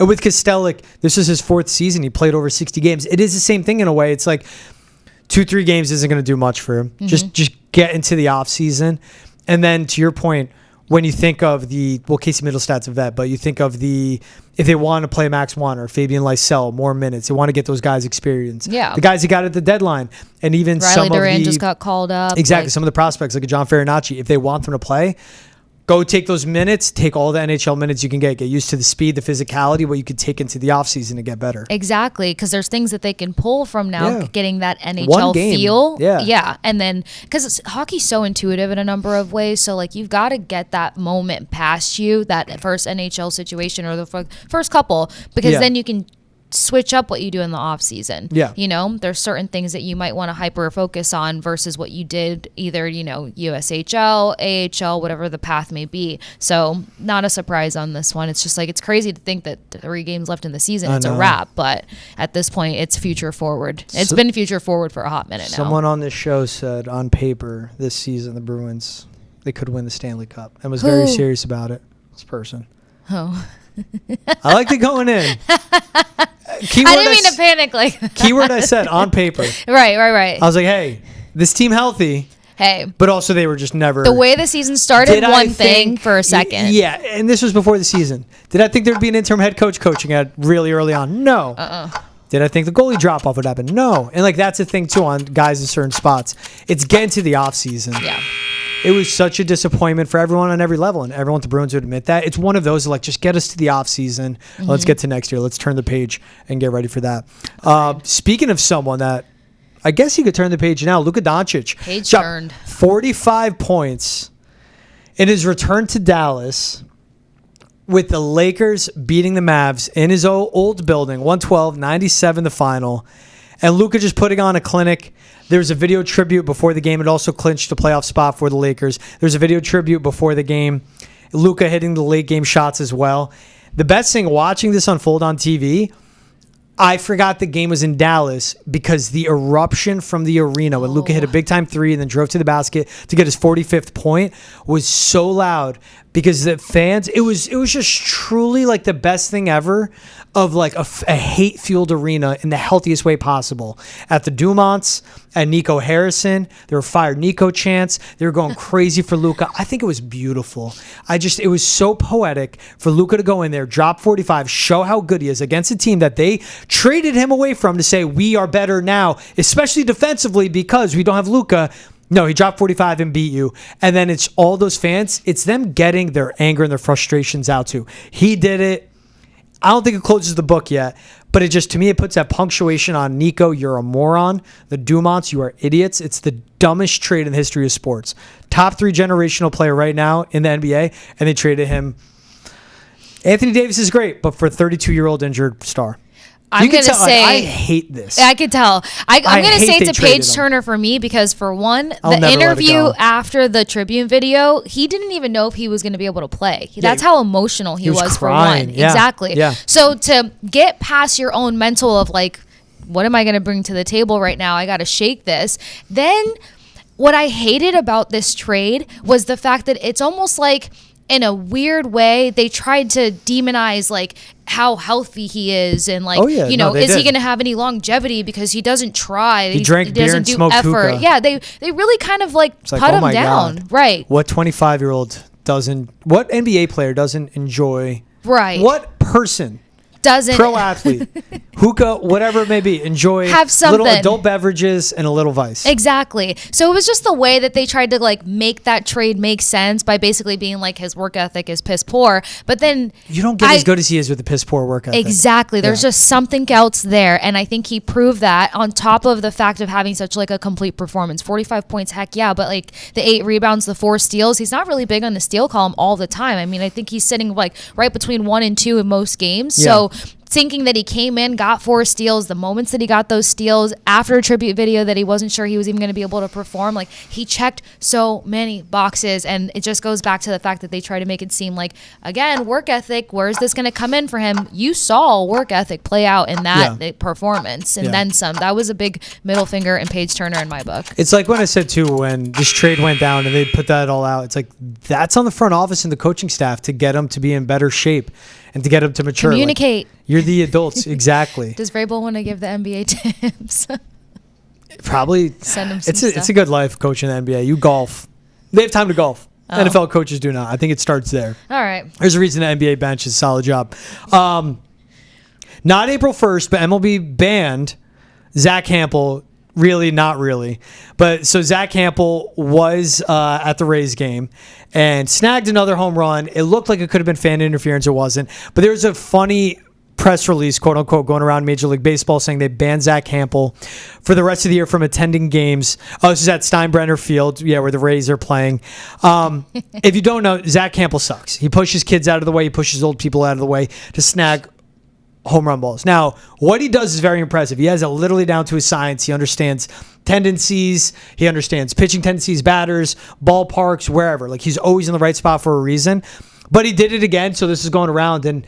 And with Kastelic, this is his 4th season. He played over 60 games. It is the same thing in a way. It's like 2-3 games isn't going to do much for him. Just get into the offseason. And then to your point, when you think of Casey Middlestad's a vet, but you think of if they want to play Max Wanner or Fabian Lysell more minutes, they want to get those guys experience. Yeah. The guys he got at the deadline. And even Riley Duran just got called up. Exactly. Some of the prospects, like a John Farinacci, if they want them to play, go take those minutes, take all the NHL minutes you can get used to the speed, the physicality, what you could take into the offseason to get better. Exactly, because there's things that they can pull from now, getting that NHL feel. Yeah. And then, because hockey's so intuitive in a number of ways, so like you've got to get that moment past you, that first NHL situation or the first couple, because then you can switch up what you do in the off season. Yeah. You know, there's certain things that you might want to hyper focus on versus what you did either, USHL, AHL, whatever the path may be. So not a surprise on this one. It's just like, it's crazy to think that 3 games left in the season, it's a wrap, but at this point it's future forward. It's been future forward for a hot minute now. Someone on this show said on paper this season, the Bruins, they could win the Stanley Cup and was very serious about it. This person. Oh. I liked it going in. Keyword I didn't mean to panic like keyword I said on paper. Right. I was like, hey, this team healthy. Hey. But also they were just never. The way the season started, one thing for a second. Yeah, and this was before the season. Did I think there'd be an interim head coach coaching at really early on? No. Did I think the goalie drop-off would happen? No. And like that's the thing too on guys in certain spots. It's getting to the offseason. Yeah. It was such a disappointment for everyone on every level, and everyone at the Bruins would admit that. It's one of those, like, just get us to the offseason. Let's get to next year. Let's turn the page and get ready for that. Speaking of someone that I guess he could turn the page now, Luka Doncic. Page turned. 45 points in his return to Dallas with the Lakers beating the Mavs in his old building, 112-97 the final. And Luka just putting on a clinic. There was a video tribute before the game. It also clinched a playoff spot for the Lakers. There's a video tribute before the game. Luka hitting the late game shots as well. The best thing watching this unfold on TV, I forgot the game was in Dallas because the eruption from the arena when Luka hit a big time 3 and then drove to the basket to get his 45th point was so loud because the fans, it was just truly like the best thing ever of like a hate-fueled arena in the healthiest way possible. At the Dumonts, at Nico Harrison, there were Fire Nico chants. They were going crazy for Luka. I think it was beautiful. It was so poetic for Luka to go in there, drop 45, show how good he is against a team that they traded him away from to say, we are better now, especially defensively because we don't have Luka. No, he dropped 45 and beat you. And then it's all those fans. It's them getting their anger and their frustrations out too. He did it. I don't think it closes the book yet, but it just, to me, it puts that punctuation on Nico, you're a moron. The Dumonts, you are idiots. It's the dumbest trade in the history of sports. Top 3 generational player right now in the NBA, and they traded him. Anthony Davis is great, but for a 32-year-old injured star. I'm going to say, I hate this. I could tell. I'm going to say it's a page him. turner for me because, for one, the interview after the Tribune video, he didn't even know if he was going to be able to play. That's how emotional he was for one. Yeah. Exactly. Yeah. So to get past your own mental of like, what am I going to bring to the table right now? I got to shake this. Then what I hated about this trade was the fact that it's almost like, in a weird way, they tried to demonize like how healthy he is and like, is he going to have any longevity because he doesn't try? He drank beer and smoked hookah. Yeah, they really kind of like put him down. God. Right. What 25-year-old doesn't? What NBA player doesn't enjoy? Right. What person? Doesn't pro athlete, hookah, whatever it may be, enjoy have something. Little adult beverages and a little vice. Exactly. So it was just the way that they tried to like make that trade make sense by basically being like his work ethic is piss poor. But then you don't get as good as he is with the piss poor work ethic. Exactly. There's just something else there, and I think he proved that on top of the fact of having such like a complete performance. 45 points, heck yeah, but like the 8 rebounds, the 4 steals. He's not really big on the steal column all the time. I mean, I think he's sitting like right between 1 and 2 in most games. Yeah. So thinking that he came in, got 4 steals, the moments that he got those steals after a tribute video that he wasn't sure he was even going to be able to perform, like he checked so many boxes, and it just goes back to the fact that they try to make it seem like, again, work ethic, where is this going to come in for him? You saw work ethic play out in that performance, and then some. That was a big middle finger and page turner in my book. It's like when I said too, when this trade went down and they put that all out, it's like that's on the front office and the coaching staff to get him to be in better shape and to get him to mature. Communicate. Like, you're the adults. Exactly. Does Vrabel want to give the NBA tips? Probably. Send him some It's a good life coaching the NBA. You golf. They have time to golf. Oh. NFL coaches do not. I think it starts there. All right. There's a reason the NBA bench is a solid job. Not April 1st, but MLB banned Zach Hampel. Really, not really. But so Zach Hampel was at the Rays game and snagged another home run. It looked like it could have been fan interference. It wasn't. But there was a funny press release, quote unquote, going around Major League Baseball saying they banned Zach Hampel for the rest of the year from attending games. Oh, this is at Steinbrenner Field, where the Rays are playing. If you don't know, Zach Hampel sucks. He pushes kids out of the way. He pushes old people out of the way to snag home run balls. Now, what he does is very impressive. He has it literally down to a science. He understands tendencies. He understands pitching tendencies, batters, ballparks, wherever. Like, he's always in the right spot for a reason. But he did it again, so this is going around. And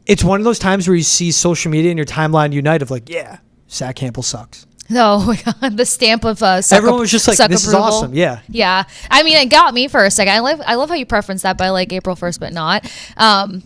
it's one of those times where you see social media and your timeline unite of like, yeah, Zach Hampel sucks. Oh my God, the stamp of everyone was just like, this is awesome. Yeah. Yeah. I mean, it got me for a second. I love how you preference that by like April 1st, but not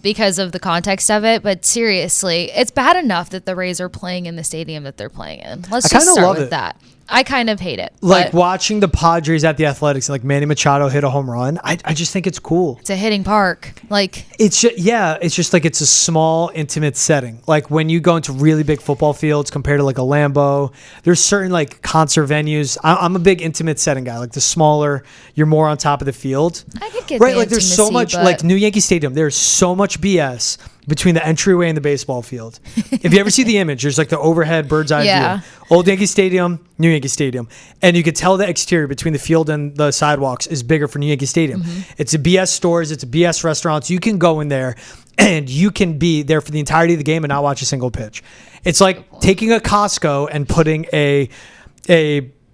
because of the context of it. But seriously, it's bad enough that the Rays are playing in the stadium that they're playing in. Let's just start with that. I kind of hate it. Like watching the Padres at the Athletics, like Manny Machado hit a home run. I just think it's cool. It's a hitting park. Like it's just like it's a small, intimate setting. Like when you go into really big football fields compared to like a Lambeau, there's certain like concert venues. I'm a big intimate setting guy. Like the smaller, you're more on top of the field. I could get right. Like there's so much like New Yankee Stadium. There's so much BS between the entryway and the baseball field. If you ever see the image, there's like the overhead bird's eye view. Old Yankee Stadium, New Yankee Stadium. And you could tell the exterior between the field and the sidewalks is bigger for New Yankee Stadium. Mm-hmm. It's a BS stores, it's a BS restaurants. You can go in there and you can be there for the entirety of the game and not watch a single pitch. It's like taking a Costco and putting a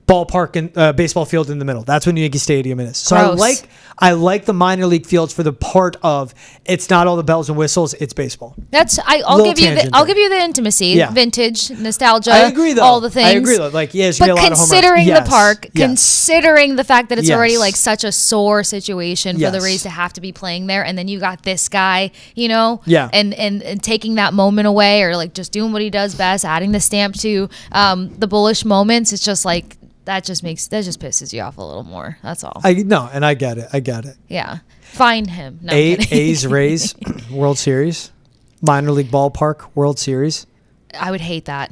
ballpark and baseball field in the middle. That's what New Yankee Stadium is. So I like the minor league fields for the part of it's not all the bells and whistles, it's baseball. I'll give you the intimacy, vintage, nostalgia. I agree though. All the things. I agree though. Like but considering the park, considering the fact that it's already like such a sore situation for the Rays to have to be playing there, and then you got this guy, and taking that moment away, or like just doing what he does best, adding the stamp to the bullish moments. It's just like. That just pisses you off a little more. That's all. I get it. Yeah. Fine him. No, A's Rays World Series, minor league ballpark World Series. I would hate that.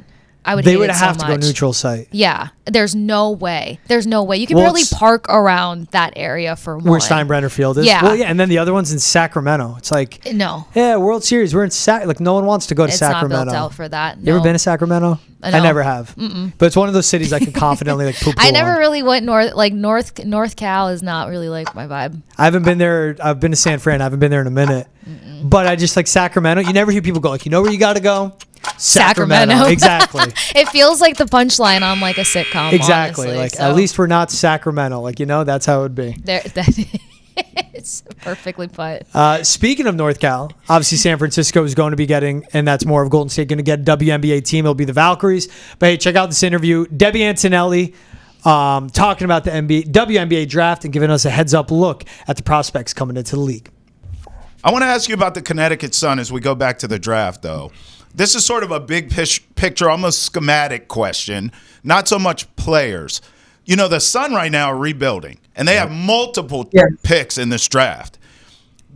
They would have to go neutral site. Yeah. There's no way. You can barely park around that area for one. Where Steinbrenner Field is? Yeah. Well, yeah, and then the other one's in Sacramento. It's like... No. Yeah, World Series. We're in like no one wants to go to Sacramento. It's not built out for that. No. You ever been to Sacramento? No. I never have. Mm-mm. But it's one of those cities I can confidently like poop I never really went North Cal is not really like my vibe. I haven't been there. I've been to San Fran. I haven't been there in a minute. But I just like Sacramento. You never hear people go like, you know where you got to go? Sacramento. Exactly. It feels like the punchline on like a sitcom. Exactly. Honestly, like at least we're not Sacramento. Like, that's how it would be. It's perfectly put. Speaking of North Cal, obviously San Francisco is going to be getting, and that's more of Golden State going to get a WNBA team. It'll be the Valkyries. But hey, check out this interview. Debbie Antonelli, talking about the WNBA draft and giving us a heads-up look at the prospects coming into the league. I want to ask you about the Connecticut Sun as we go back to the draft, though. This is sort of a big picture, almost schematic question, not so much players. You know, the Sun right now are rebuilding, and they have multiple picks in this draft.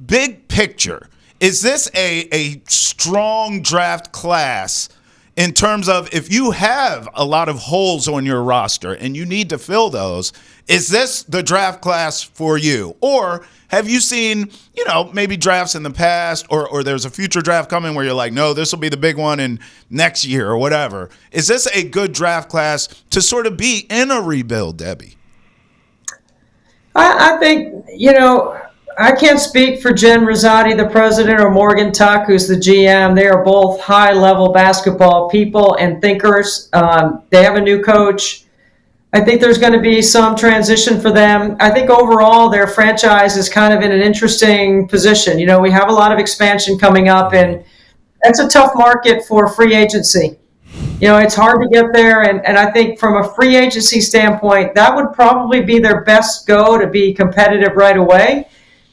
Big picture, is this a strong draft class in terms of if you have a lot of holes on your roster and you need to fill those, is this the draft class for you? Or have you seen, you know, maybe drafts in the past or there's a future draft coming where you're like, no, this will be the big one in next year or whatever. Is this a good draft class to sort of be in a rebuild, Debbie? I think, you know, I can't speak for Jen Rosati, the president, or Morgan Tuck, who's the GM. They are both high-level basketball people and thinkers. They have a new coach. I think there's going to be some transition for them. I think overall their franchise is kind of in an interesting position. You know, we have a lot of expansion coming up, and that's a tough market for free agency. You know, it's hard to get there, and I think from a free agency standpoint, that would probably be their best go to be competitive right away.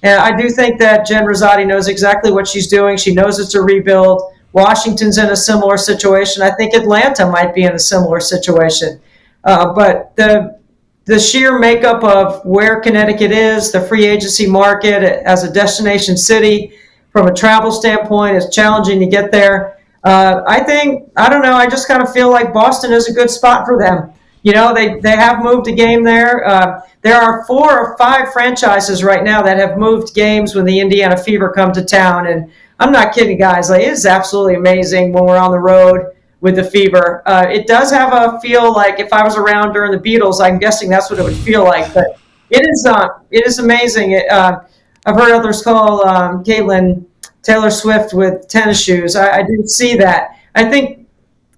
And I do think that Jen Rosati knows exactly what she's doing. She knows it's a rebuild. Washington's in a similar situation. I think Atlanta might be in a similar situation. But the sheer makeup of where Connecticut is, the free agency market as a destination city, from a travel standpoint, is challenging to get there. I just kind of feel like Boston is a good spot for them. You know, they have moved a game there. There are 4 or 5 franchises right now that have moved games when the Indiana Fever come to town. And I'm not kidding, guys. Like, it is absolutely amazing when we're on the road with the Fever. It does have a feel like if I was around during the Beatles, I'm guessing that's what it would feel like. But it is amazing. I've heard others call Caitlin Taylor Swift with tennis shoes. I do see that. I think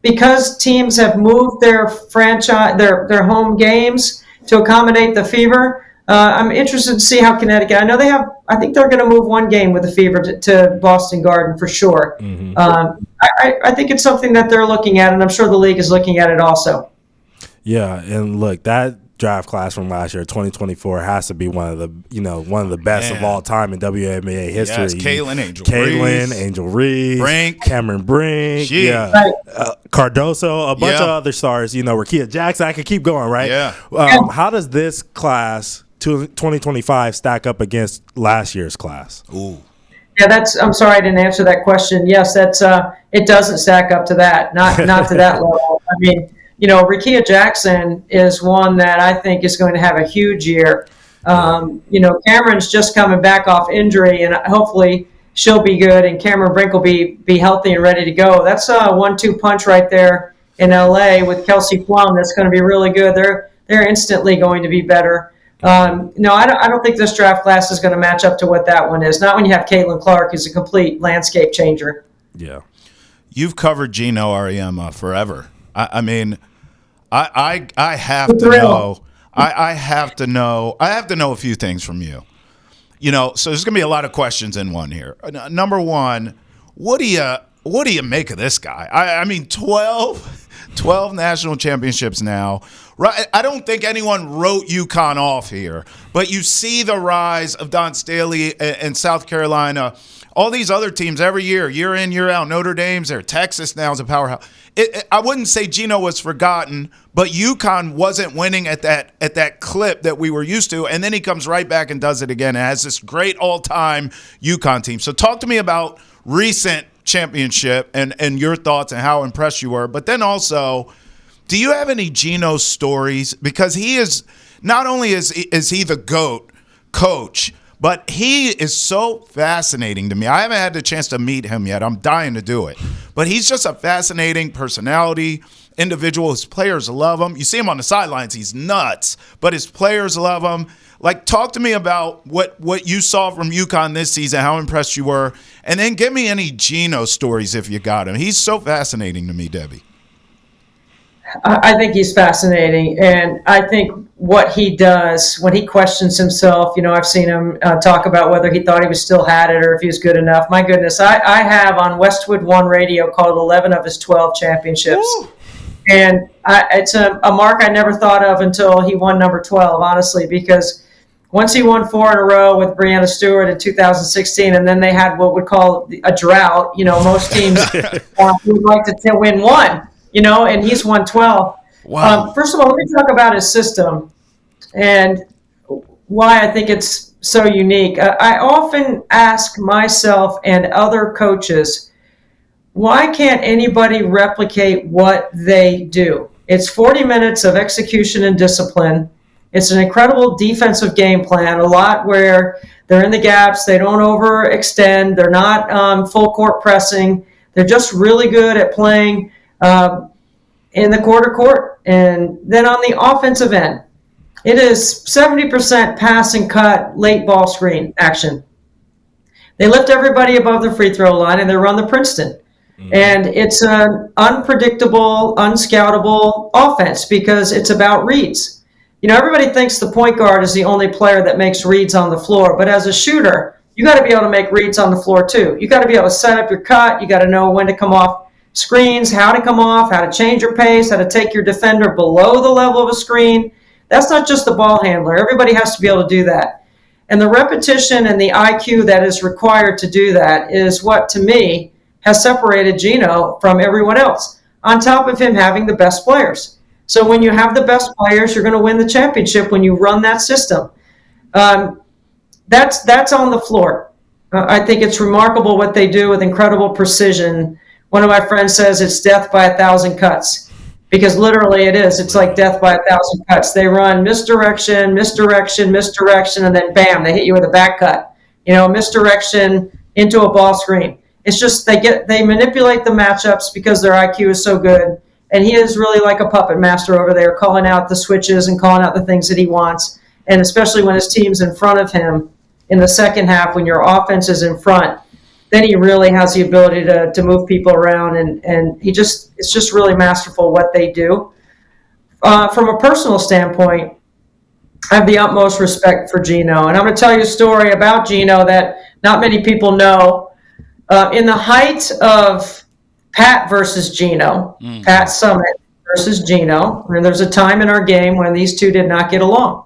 because teams have moved their franchise, their home games to accommodate the Fever, I'm interested to see how Connecticut. I think they're going to move one game with the Fever to Boston Garden for sure. Mm-hmm. I think it's something that they're looking at, and I'm sure the league is looking at it also. Yeah, and look, that draft class from last year, 2024, has to be one of the best of all time in WNBA history. Yes, Caitlin, Angel Reese, Brink, Cameron Brink, Cardoso, a bunch of other stars. You know, Rakia Jackson. I could keep going, right? Yeah. How does this class 2025 stack up against last year's class? Ooh. Yeah, I'm sorry I didn't answer that question. Yes, it doesn't stack up to that. Not to that level. I mean, you know, Rakia Jackson is one that I think is going to have a huge year. You know, Cameron's just coming back off injury, and hopefully she'll be good, and Cameron Brink will be healthy and ready to go. That's a 1-2 punch right there in LA with Kelsey Plum. That's going to be really good. They're instantly going to be better. No, I don't think this draft class is going to match up to what that one is. Not when you have Caitlin Clark, who's a complete landscape changer. Yeah. You've covered Geno Auriemma forever. I mean, I have to know. I have to know a few things from you. You know, so there's going to be a lot of questions in one here. Number one, what do you make of this guy? I mean, 12 national championships now. Right? I don't think anyone wrote UConn off here, but you see the rise of Don Staley and South Carolina. All these other teams every year in, year out. Notre Dame's there. Texas now is a powerhouse. I wouldn't say Geno was forgotten, but UConn wasn't winning at that clip that we were used to, and then he comes right back and does it again and has this great all-time UConn team. So talk to me about recent championship and your thoughts and how impressed you were. But then also, do you have any Geno stories? Because he is not only is he the GOAT coach, but he is so fascinating to me. I haven't had the chance to meet him yet. I'm dying to do it. But he's just a fascinating personality, individual. His players love him. You see him on the sidelines. He's nuts. But his players love him. Like, talk to me about what you saw from UConn this season, how impressed you were. And then give me any Geno stories if you got him. He's so fascinating to me, Debbie. I think he's fascinating, and I think what he does when he questions himself, you know, I've seen him talk about whether he thought he still had it or if he was good enough. My goodness, I have on Westwood One Radio called 11 of his 12 championships. Woo! And it's a mark I never thought of until he won number 12, honestly, because once he won 4 in a row with Breanna Stewart in 2016, and then they had what we'd call a drought. Most teams would like to win 1, and he's won 12. Wow. First of all, let me talk about his system and why I think it's so unique. I often ask myself and other coaches, why can't anybody replicate what they do? It's 40 minutes of execution and discipline. It's an incredible defensive game plan, a lot where they're in the gaps, they don't overextend, they're not full court pressing. They're just really good at playing in the quarter court. And then on the offensive end, it is 70% pass and cut, late ball screen action. They lift everybody above the free throw line and they run the Princeton. And it's an unpredictable, unscoutable offense because it's about reads. Everybody thinks the point guard is the only player that makes reads on the floor, but as a shooter, you got to be able to make reads on the floor too. You got to be able to set up your cut. You got to know when to come off screens, how to come off, how to change your pace, how to take your defender below the level of a screen. That's not just the ball handler. Everybody has to be able to do that. And the repetition and the IQ that is required to do that is what, to me, has separated Gino from everyone else, on top of him having the best players. So when you have the best players, you're going to win the championship when you run that system. That's on the floor. I think it's remarkable what they do with incredible precision. One of my friends says it's death by 1,000 cuts, because literally it is. It's like death by 1,000 cuts. They run misdirection, misdirection, misdirection, and then bam, they hit you with a back cut. Misdirection into a ball screen. It's just they manipulate the matchups because their IQ is so good. And he is really like a puppet master over there, calling out the switches and calling out the things that he wants. And especially when his team's in front of him in the second half, when your offense is in front, then he really has the ability to move people around. And it's just really masterful what they do. From a personal standpoint, I have the utmost respect for Gino. And I'm going to tell you a story about Gino that not many people know. In the height of Pat versus Gino, Pat Summitt versus Gino, and there's a time in our game when these two did not get along.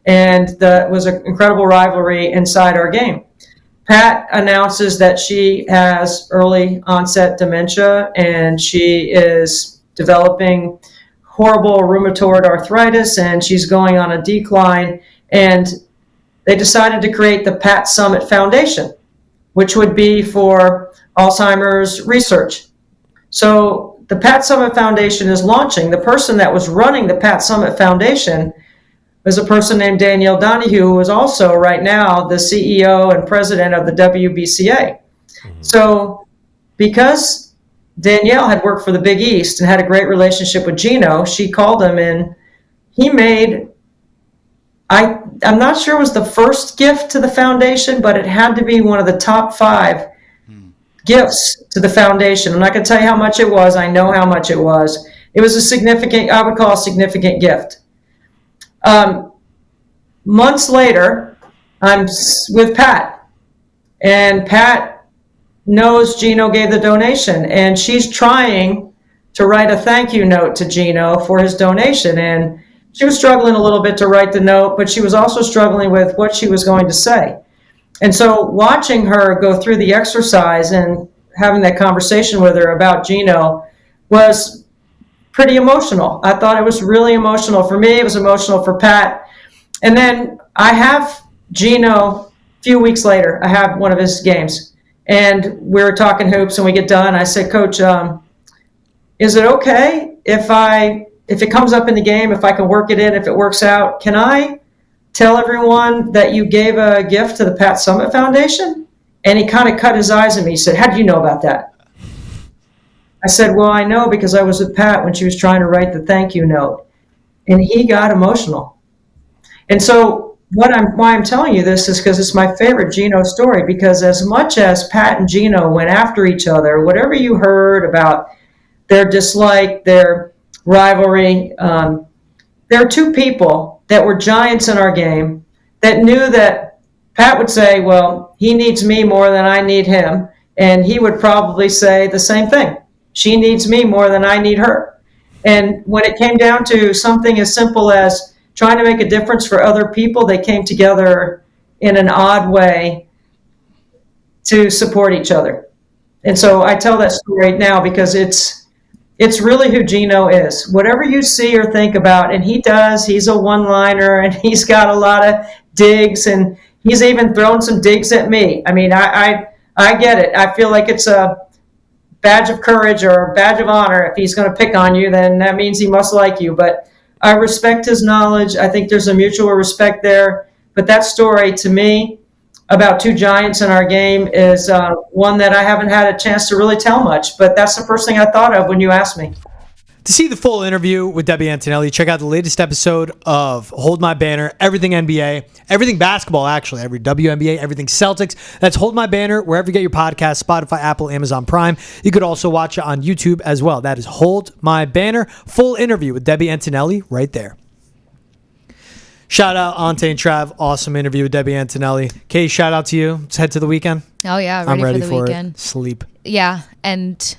And that was an incredible rivalry inside our game. Pat announces that she has early onset dementia and she is developing horrible rheumatoid arthritis and she's going on a decline. And they decided to create the Pat Summitt Foundation, which would be for Alzheimer's research. So the Pat Summitt Foundation is launching. The person that was running the Pat Summitt Foundation was a person named Danielle Donahue, who is also right now the CEO and president of the WBCA. So because Danielle had worked for the Big East and had a great relationship with Gino, she called him and he made, I'm not sure it was the first gift to the foundation, but it had to be one of the top 5 gifts to the foundation. I'm not going to tell you how much it was. I know how much it was. It was a significant, I would call a significant gift. Months later, I'm with Pat, and Pat knows Gino gave the donation, and she's trying to write a thank you note to Gino for his donation. And she was struggling a little bit to write the note, but she was also struggling with what she was going to say. And so watching her go through the exercise and having that conversation with her about Gino was pretty emotional. I thought it was really emotional for me. It was emotional for Pat. And then I have Gino, a few weeks later, I have one of his games. And we were talking hoops and we get done. I said, Coach, is it okay if it comes up in the game, if I can work it in, if it works out, can I tell everyone that you gave a gift to the Pat Summitt Foundation? And he kind of cut his eyes at me. He said, how do you know about that? I said, well, I know because I was with Pat when she was trying to write the thank you note. And he got emotional. And so why I'm telling you this is because it's my favorite Gino story, because as much as Pat and Gino went after each other, whatever you heard about their dislike, their rivalry, there are two people that were giants in our game that knew that Pat would say, well, he needs me more than I need him. And he would probably say the same thing. She needs me more than I need her. And when it came down to something as simple as trying to make a difference for other people, they came together in an odd way to support each other. And so I tell that story now because it's really who Gino is. Whatever you see or think about, and he's a one-liner, and he's got a lot of digs, and he's even thrown some digs at me. I mean, I get it. I feel like it's a badge of courage or a badge of honor. If he's going to pick on you, then that means he must like you. But I respect his knowledge. I think there's a mutual respect there. But that story, to me, about two giants in our game is one that I haven't had a chance to really tell much. But that's the first thing I thought of when you asked me. To see the full interview with Debbie Antonelli, check out the latest episode of Hold My Banner, everything NBA, everything basketball, actually, every WNBA, everything Celtics. That's Hold My Banner, wherever you get your podcast, Spotify, Apple, Amazon Prime. You could also watch it on YouTube as well. That is Hold My Banner, full interview with Debbie Antonelli right there. Shout out Ante and Trav, awesome interview with Debbie Antonelli. Kay, shout out to you. Let's head to the weekend. Oh, yeah, I'm ready for the weekend. Sleep. Yeah, and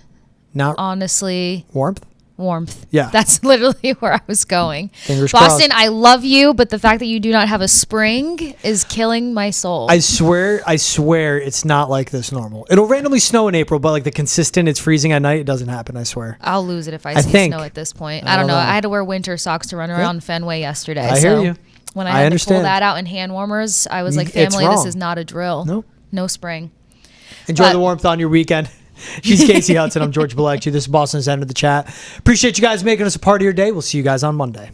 Not honestly... warmth? Warmth. Yeah. That's literally where I was going. Fingers Boston, crossed. I love you, but the fact that you do not have a spring is killing my soul. I swear it's not like this normal. It'll randomly snow in April, but like the consistent, it's freezing at night, it doesn't happen, I swear. I'll lose it if I see snow at this point. I don't know. I had to wear winter socks to run around Fenway yesterday. I hear you. When I had to pull that out in hand warmers, I was like, family, this is not a drill. Nope. No spring. Enjoy the warmth on your weekend. She's Kasey Hudson. I'm George Balekji. This is Boston's End of the Chat. Appreciate you guys making us a part of your day. We'll see you guys on Monday.